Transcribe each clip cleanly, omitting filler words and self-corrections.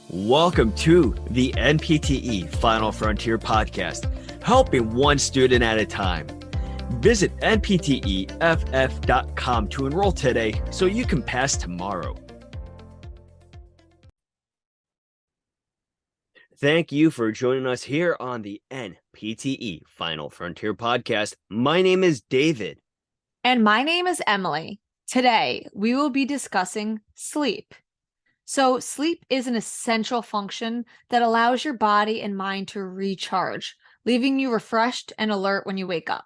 Welcome to the NPTE Final Frontier podcast, helping one student at a time. Visit NPTEFF.com to enroll today so you can pass tomorrow. Thank you for joining us here on the NPTE Final Frontier podcast. My name is David. And my name is Emily. Today, we will be discussing sleep. So sleep is an essential function that allows your body and mind to recharge, leaving you refreshed and alert when you wake up.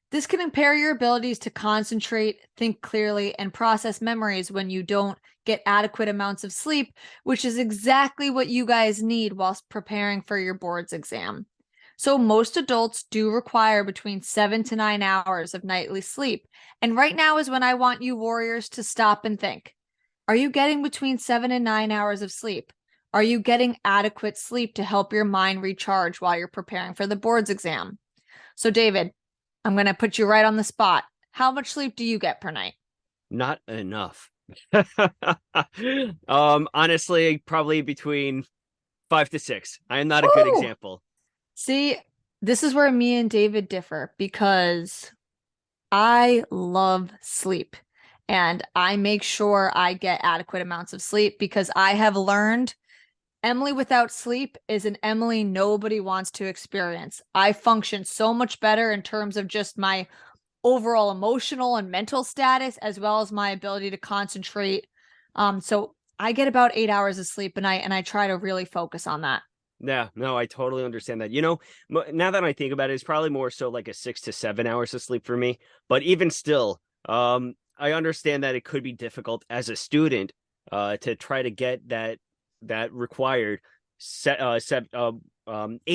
This can impair your abilities to concentrate, think clearly, and process memories when you don't get adequate amounts of sleep, which is exactly what you guys need whilst preparing for your boards exam. So most adults do require between 7 to 9 hours of nightly sleep. And right now is when I want you warriors to stop and think. Are you getting between 7 and 9 hours of sleep? Are you getting adequate sleep to help your mind recharge while you're preparing for the boards exam? So David, I'm going to put you right on the spot. How much sleep do you get per night? Not enough. Honestly, probably between 5 to 6. I am not a good example. See, this is where me and David differ because I love sleep and I make sure I get adequate amounts of sleep because I have learned Emily without sleep is an Emily nobody wants to experience. I function so much better in terms of just my overall emotional and mental status, as well as my ability to concentrate. So I get about 8 hours of sleep a night, and I try to really focus on that. Yeah, no, I totally understand that. Now that I think about it, it's probably more so like a 6 to 7 hours of sleep for me. But even still, I understand that it could be difficult as a student to try to get that required 8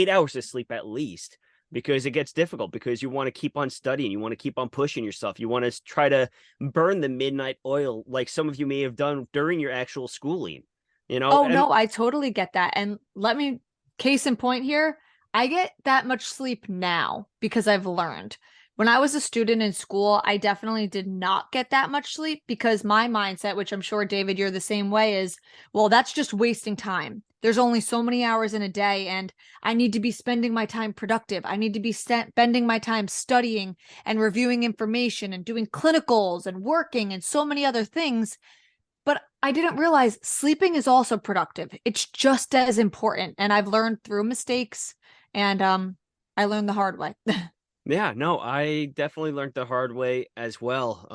hours of sleep at least, because it gets difficult because you want to keep on studying, you want to keep on pushing yourself, you want to try to burn the midnight oil like some of you may have done during your actual schooling. No, I totally get that. And let me, case in point here, I get that much sleep now because I've learned. When I was a student in school, I definitely did not get that much sleep because my mindset, which I'm sure, David, you're the same way, is, well, that's just wasting time. There's only so many hours in a day, and I need to be spending my time productive. I need to be spending my time studying and reviewing information and doing clinicals and working and so many other things. But I didn't realize sleeping is also productive. It's just as important. And I've learned through mistakes, and I learned the hard way. Yeah, no, I definitely learned the hard way as well.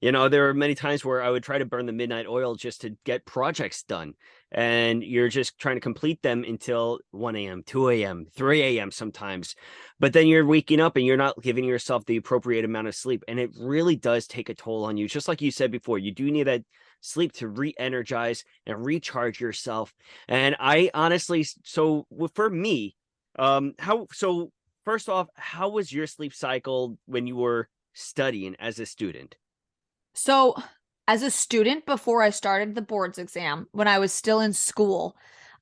There were many times where I would try to burn the midnight oil just to get projects done. And you're just trying to complete them until 1 a.m., 2 a.m., 3 a.m. sometimes. But then you're waking up and you're not giving yourself the appropriate amount of sleep. And it really does take a toll on you. Just like you said before, you do need that sleep to re-energize and recharge yourself. And I honestly, so for me, first off, how was your sleep cycle when you were studying as a student? So, as a student, before I started the boards exam, when I was still in school,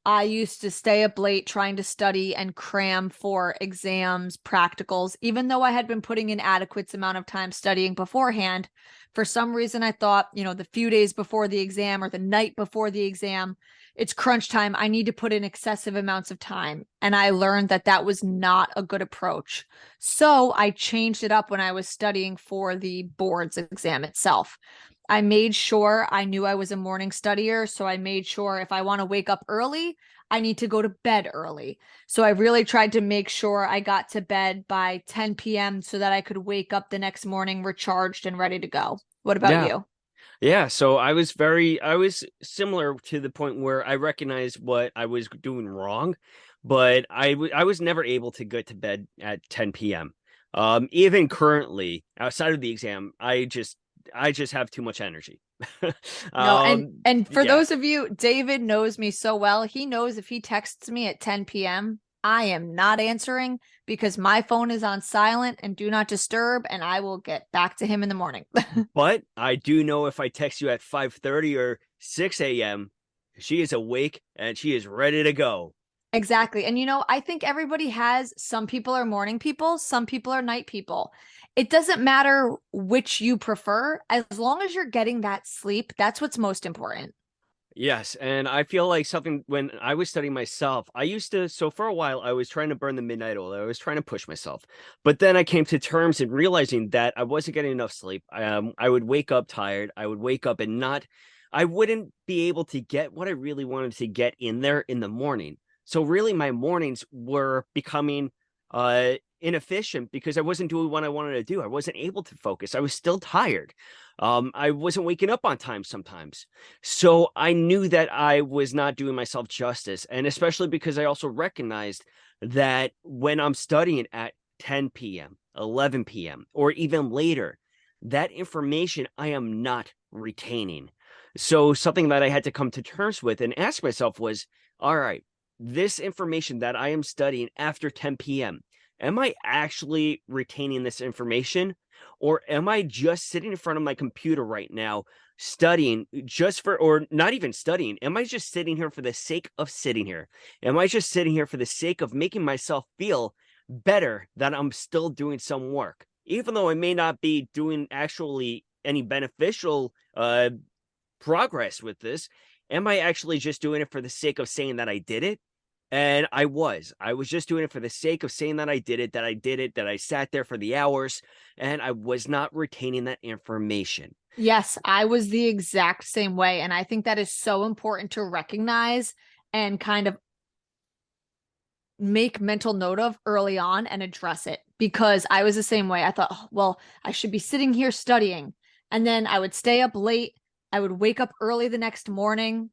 I used to stay up late trying to study and cram for exams, practicals, even though I had been putting in adequate amount of time studying beforehand. For some reason, I thought, the few days before the exam or the night before the exam, it's crunch time. I need to put in excessive amounts of time. And I learned that that was not a good approach. So I changed it up when I was studying for the boards exam itself. I made sure I knew I was a morning studier. So I made sure if I want to wake up early, I need to go to bed early. So I really tried to make sure I got to bed by 10 p.m. so that I could wake up the next morning recharged and ready to go. What about you? Yeah, so I was similar to the point where I recognized what I was doing wrong, but I was never able to go to bed at 10 p.m. Even currently, outside of the exam, I just have too much energy. No, and for Yeah. those of you, David knows me so well. He knows if he texts me at 10 p.m., I am not answering because my phone is on silent and do not disturb, and I will get back to him in the morning. But I do know if I text you at 5:30 or 6 a.m., she is awake and she is ready to go. Exactly. And I think everybody has, some people are morning people, some people are night people. It doesn't matter which you prefer, as long as you're getting that sleep, that's what's most important. Yes, and I feel like something when I was studying myself, I used to so for a while I was trying to burn the midnight oil. I was trying to push myself. But then I came to terms in realizing that I wasn't getting enough sleep. I would wake up tired. I would wake up and not I wouldn't be able to get what I really wanted to get in there in the morning. So really my mornings were becoming inefficient because I wasn't doing what I wanted to do. I wasn't able to focus. I was still tired. I wasn't waking up on time sometimes. So I knew that I was not doing myself justice. And especially because I also recognized that when I'm studying at 10 p.m., 11 p.m., or even later, that information I am not retaining. So something that I had to come to terms with and ask myself was, all right, this information that I am studying after 10 p.m., am I actually retaining this information? Or am I just sitting in front of my computer right now studying just for, or not even studying? Am I just sitting here for the sake of sitting here? Am I just sitting here for the sake of making myself feel better that I'm still doing some work, even though I may not be doing actually any beneficial progress with this? Am I actually just doing it for the sake of saying that I did it? And I was just doing it for the sake of saying that I did it, that I did it, that I sat there for the hours, and I was not retaining that information. Yes, I was the exact same way. And I think that is so important to recognize and kind of make mental note of early on and address it, because I was the same way. I thought, oh, well, I should be sitting here studying. And then I would stay up late. I would wake up early the next morning.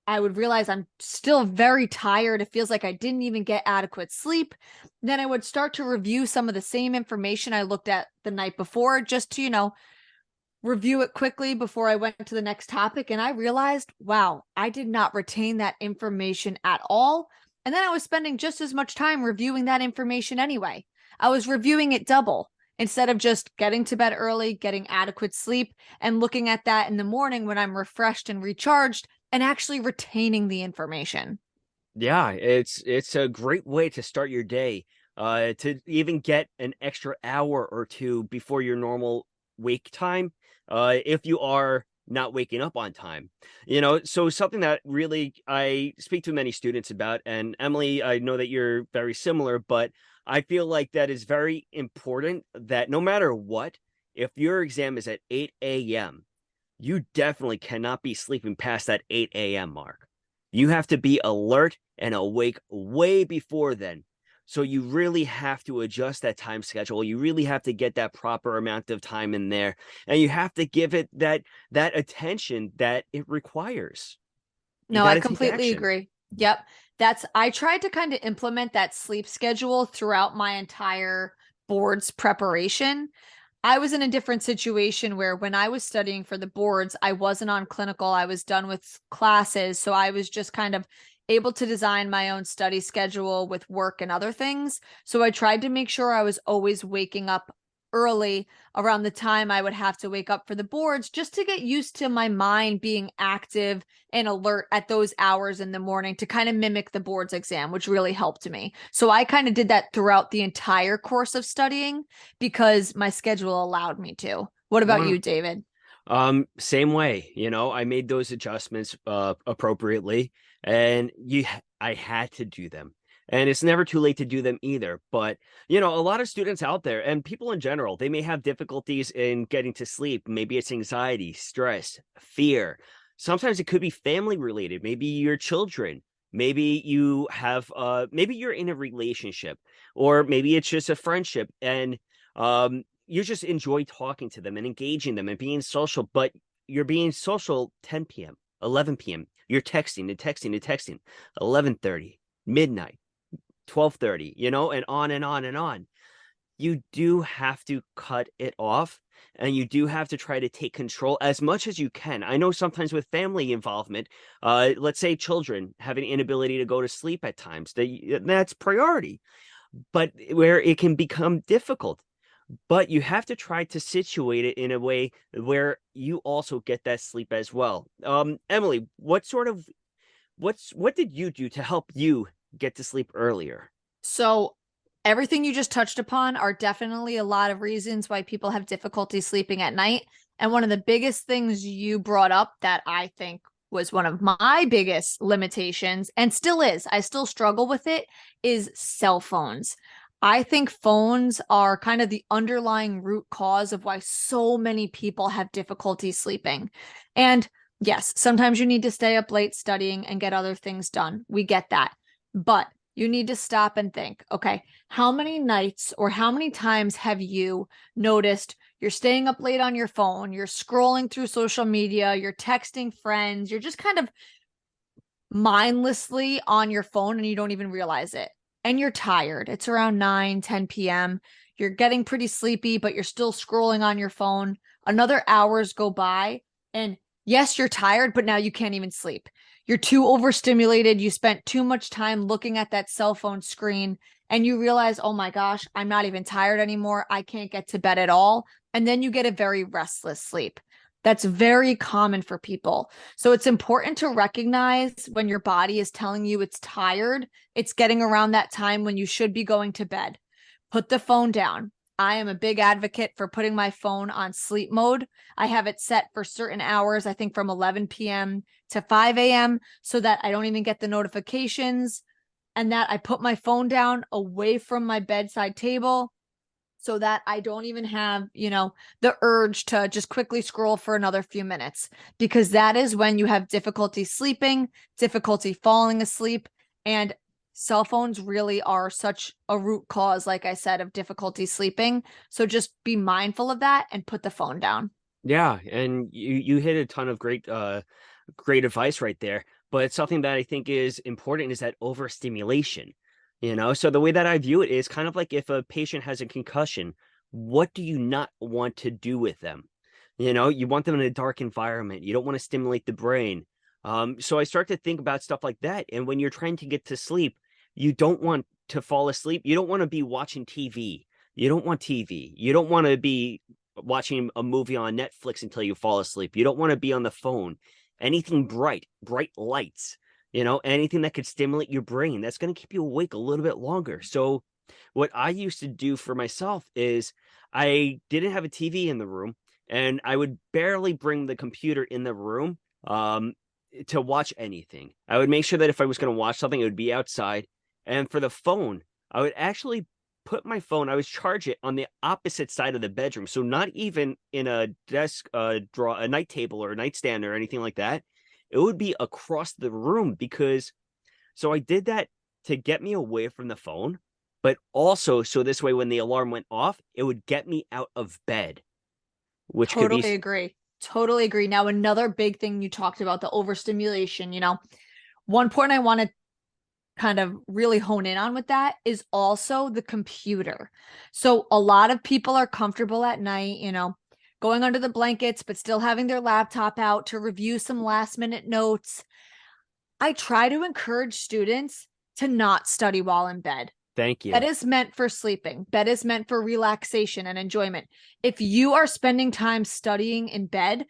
I would realize I'm still very tired. It feels like I didn't even get adequate sleep. Then I would start to review some of the same information I looked at the night before, just to, review it quickly before I went to the next topic. And I realized, wow, I did not retain that information at all. And then I was spending just as much time reviewing that information anyway. I was reviewing it double instead of just getting to bed early, getting adequate sleep, and looking at that in the morning when I'm refreshed and recharged and actually retaining the information. Yeah, it's a great way to start your day. To even get an extra hour or two before your normal wake time, if you are not waking up on time. So something that really I speak to many students about, and Emily, I know that you're very similar, but I feel like that is very important that no matter what, if your exam is at 8 a.m., you definitely cannot be sleeping past that 8 a.m. mark. You have to be alert and awake way before then. So you really have to adjust that time schedule. You really have to get that proper amount of time in there, and you have to give it that attention that it requires. You No, got I to take completely action. agree. Yep. I tried to kind of implement that sleep schedule throughout my entire board's preparation. I was in a different situation where when I was studying for the boards, I wasn't on clinical, I was done with classes. So I was just kind of able to design my own study schedule with work and other things. So I tried to make sure I was always waking up early around the time I would have to wake up for the boards, just to get used to my mind being active and alert at those hours in the morning to kind of mimic the boards exam, which really helped me. So I kind of did that throughout the entire course of studying because my schedule allowed me to. What about One you, David? Same way, I made those adjustments appropriately, and I had to do them. And it's never too late to do them either. But, a lot of students out there and people in general, they may have difficulties in getting to sleep. Maybe it's anxiety, stress, fear. Sometimes it could be family related, maybe your children. Maybe maybe you're in a relationship, or maybe it's just a friendship, and you just enjoy talking to them and engaging them and being social, but you're being social 10 p.m., 11 p.m. You're texting and texting and texting, 11:30, midnight, 12:30, and on and on and on. You do have to cut it off, and you do have to try to take control as much as you can. I know sometimes with family involvement, let's say children have an inability to go to sleep at times, that's priority, but where it can become difficult, but you have to try to situate it in a way where you also get that sleep as well. Emily, what did you do to help you get to sleep earlier? So, everything you just touched upon are definitely a lot of reasons why people have difficulty sleeping at night. And one of the biggest things you brought up that I think was one of my biggest limitations and still is. I still struggle with it, is cell phones. I think phones are kind of the underlying root cause of why so many people have difficulty sleeping. And yes, sometimes you need to stay up late studying and get other things done. We get that. But you need to stop and think, okay, how many nights or how many times have you noticed you're staying up late on your phone, you're scrolling through social media, you're texting friends, you're just kind of mindlessly on your phone and you don't even realize it. And you're tired. It's around 9, 10 p.m. You're getting pretty sleepy, but you're still scrolling on your phone. Another hours go by. And yes, you're tired, but now you can't even sleep. You're too overstimulated. You spent too much time looking at that cell phone screen and you realize, oh my gosh, I'm not even tired anymore. I can't get to bed at all. And then you get a very restless sleep. That's very common for people. So it's important to recognize when your body is telling you it's tired, it's getting around that time when you should be going to bed. Put the phone down. I am a big advocate for putting my phone on sleep mode. I have it set for certain hours, I think from 11 p.m. to 5 a.m., so that I don't even get the notifications and that I put my phone down away from my bedside table so that I don't even have, the urge to just quickly scroll for another few minutes, because that is when you have difficulty sleeping, difficulty falling asleep, and cell phones really are such a root cause, like I said, of difficulty sleeping. So just be mindful of that and put the phone down. Yeah, and you hit a ton of great advice right there. But something that I think is important is that overstimulation. So the way that I view it is kind of like if a patient has a concussion, what do you not want to do with them? You want them in a dark environment. You don't want to stimulate the brain. So I start to think about stuff like that. And when you're trying to get to sleep, you don't want to fall asleep. You don't want to be watching TV. You don't want TV. You don't want to be watching a movie on Netflix until you fall asleep. You don't want to be on the phone. Anything bright lights, anything that could stimulate your brain, that's going to keep you awake a little bit longer. So what I used to do for myself is I didn't have a TV in the room and I would barely bring the computer in the room to watch anything. I would make sure that if I was going to watch something, it would be outside. And for the phone, I would actually put my phone, I would charge it on the opposite side of the bedroom. So not even in a desk, a night table or a nightstand or anything like that. It would be across the room so I did that to get me away from the phone, but also so this way when the alarm went off, it would get me out of bed, which could be. Totally agree. Totally agree. Now, another big thing you talked about, the overstimulation, one point I want to kind of really hone in on with that is also the computer. So a lot of people are comfortable at night, going under the blankets, but still having their laptop out to review some last minute notes. I try to encourage students to not study while in bed. Thank Bed you. is meant for sleeping. Bed is meant for relaxation and enjoyment. If you are spending time studying in bed,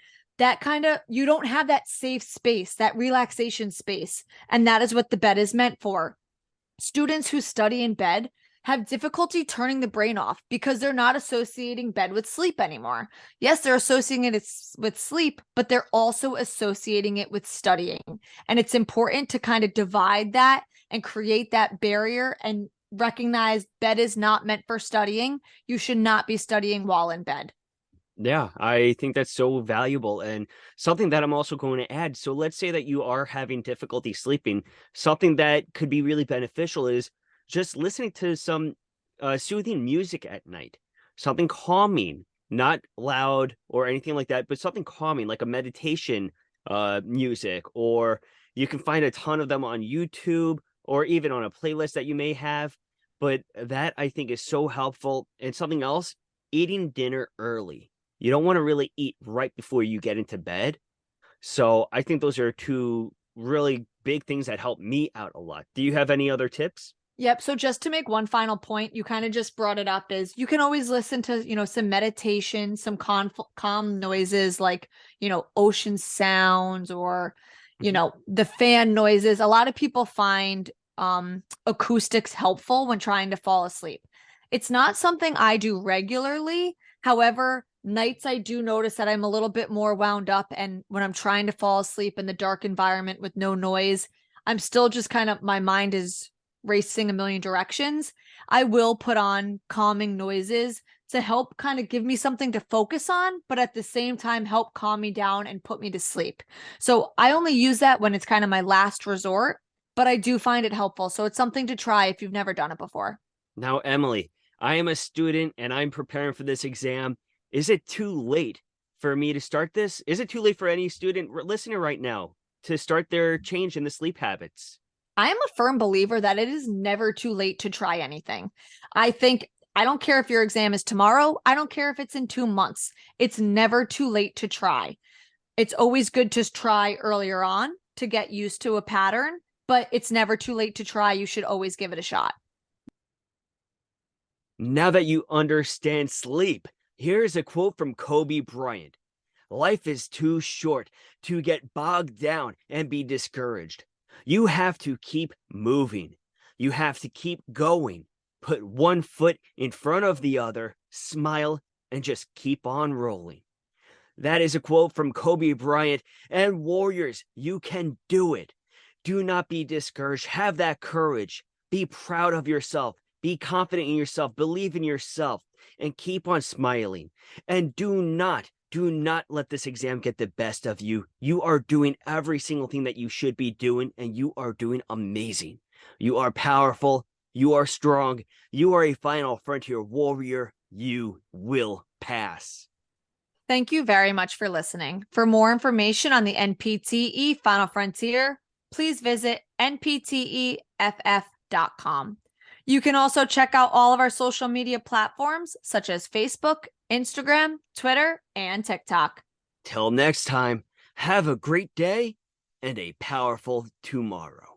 you don't have that safe space, that relaxation space. And that is what the bed is meant for. Students who study in bed have difficulty turning the brain off because they're not associating bed with sleep anymore. Yes, they're associating it with sleep, but they're also associating it with studying. And it's important to kind of divide that and create that barrier and recognize bed is not meant for studying. You should not be studying while in bed. Yeah, I think that's so valuable and something that I'm also going to add. So let's say that you are having difficulty sleeping. Something that could be really beneficial is just listening to some soothing music at night, something calming, not loud or anything like that, but something calming like a meditation music, or you can find a ton of them on YouTube or even on a playlist that you may have. But that I think is so helpful. And something else, eating dinner early. You don't want to really eat right before you get into bed. So I think those are two really big things that help me out a lot. Do you have any other tips? Yep. So just to make one final point, you kind of just brought it up is you can always listen to, some meditation, some calm noises like, ocean sounds or, Mhm. the fan noises. A lot of people find acoustics helpful when trying to fall asleep. It's not something I do regularly. However, Nights, I do notice that I'm a little bit more wound up. And when I'm trying to fall asleep in the dark environment with no noise, I'm still just kind of, my mind is racing a million directions. I will put on calming noises to help kind of give me something to focus on, but at the same time, help calm me down and put me to sleep. So I only use that when it's kind of my last resort, but I do find it helpful. So it's something to try if you've never done it before. Now, Emily, I am a student and I'm preparing for this exam. Is it too late for me to start this? Is it too late for any student listening right now to start their change in the sleep habits? I am a firm believer that it is never too late to try anything. I think I don't care if your exam is tomorrow. I don't care if it's in 2 months. It's never too late to try. It's always good to try earlier on to get used to a pattern, but it's never too late to try. You should always give it a shot. Now that you understand sleep, here's a quote from Kobe Bryant. Life is too short to get bogged down and be discouraged. You have to keep moving. You have to keep going. Put one foot in front of the other, smile, and just keep on rolling. That is a quote from Kobe Bryant. And Warriors, you can do it. Do not be discouraged. Have that courage. Be proud of yourself. Be confident in yourself. Believe in yourself and keep on smiling. And do not let this exam get the best of you. You are doing every single thing that you should be doing, and you are doing amazing. You are powerful. You are strong. You are a final frontier warrior. You will pass. Thank you very much for listening. For more information on the NPTE Final Frontier, please visit npteff.com. You can also check out all of our social media platforms such as Facebook, Instagram, Twitter, and TikTok. Till next time, have a great day and a powerful tomorrow.